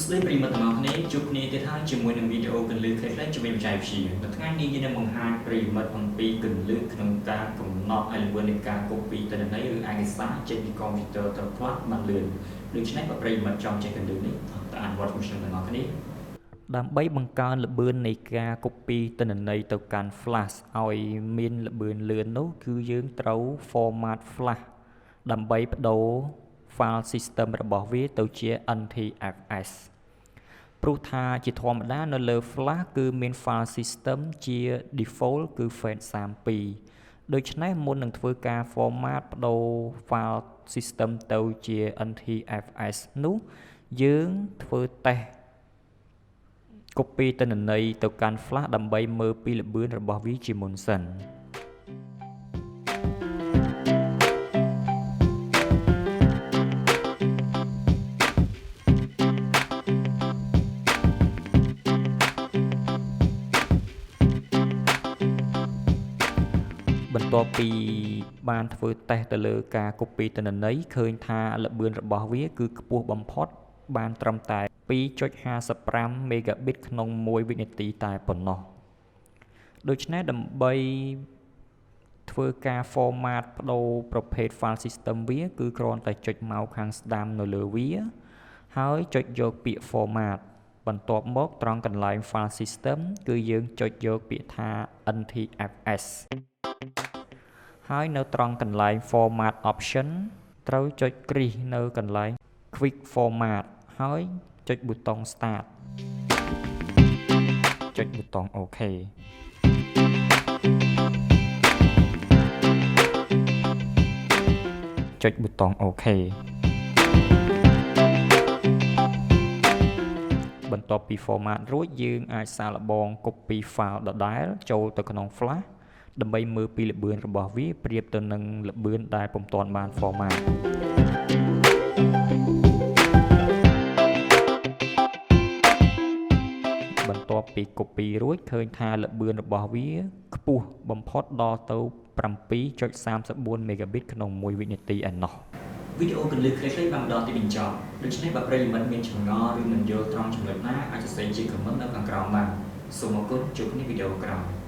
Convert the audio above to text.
ស្ដីប្រិមត្តទាំងអស់គ្នាជួបគ្នាទៀតហើយជាមួយនឹងវីដេអូកន្លឹះខ្លីៗជំនាញបច្ចេកវិទ្យានៅថ្ងៃនេះយើងនឹងបង្ហាញប្រិមត្តអំពីកន្លឹះក្នុងការកំណត់ឲ្យល្បឿននៃការ copy ទិន្នន័យឬឯកសារចេញពីកុំព្យូទ័រទៅ Flash បានលឿនដូច្នេះបើប្រិមត្តចង់ចេះកន្លឹះនេះតើអនុវត្តខ្ញុំទាំងអស់គ្នាដើម្បីបង្កើនល្បឿននៃការ copy ទិន្នន័យទៅកាន់ Flash ឲ្យមានល្បឿនលឿននោះគឺយើងត្រូវ format Flash ដើម្បីបដូរ file system របស់វាទៅជា NTFS ព្រោះថាជាធម្មតានៅលើ Flash គឺមាន file system ជា default គឺ FAT32 ដូច្នេះមុននឹងធ្វើការ format បដូរ file system ទៅជា NTFS នោះយើងធ្វើ test copy ទិន្នន័យទៅកាន់ Flash ដើម្បីមើលពីល្បឿនរបស់វាជាមុនសិនបន្ទាប់ពីបានធ្វើ test ទៅលើការ copy ទិន្នន័យឃើញថាល្បឿនរបស់វាគឺខ្ពស់បំផុតបានត្រឹមតែ 2.55 megabit ក្នុង1វិនាទីតែប៉ុណ្ណោះដូច្នេះដើម្បីធ្វើការ format បដូរប្រភេទ file system វាគឺគ្រាន់តែចុចមកខាងស្ដាំនៅលើវាហើយចុចយកពាក្យ format បន្ទាប់មកត្រង់កន្លែង file system គឺយើងចុចយកពាក្យថា NTFS ហើយនៅត្រង់កន្លែង format option ត្រូវចុចគ្រីសនៅកន្លែង quick format ហើយចុចប៊ូតុង start ចុចប៊ូតុង OK ចុចប៊ូតុង OK បន្ទាប់ពី format រួចយើងអាចសាកល្បង copy file ដដែលចូលទៅក្នុង Flash ដើម្បីមើលពីល្បឿនរបស់វាប្រៀបទៅនឹងល្បឿនដែលពុំទាន់បាន format បន្ទាប់ពី copy រួចឃើញថាល្បឿនរបស់វាខ្ពស់បំផុតដល់ទៅ 7.34 megabit ក្នុង1វិនាទីឯណោះវីដេអូកន្លឹះខ្លីៗបានដល់ទីបញ្ចប់ដូច្នេះបើប្រិយមិត្តមានចម្ងល់ឬមិនយល់ត្រង់ចំណុចណាអាចសរសេរជា comment នៅខាងក្រោមបានសូមអរគុណជួបគ្នាវីដេអូក្រោយ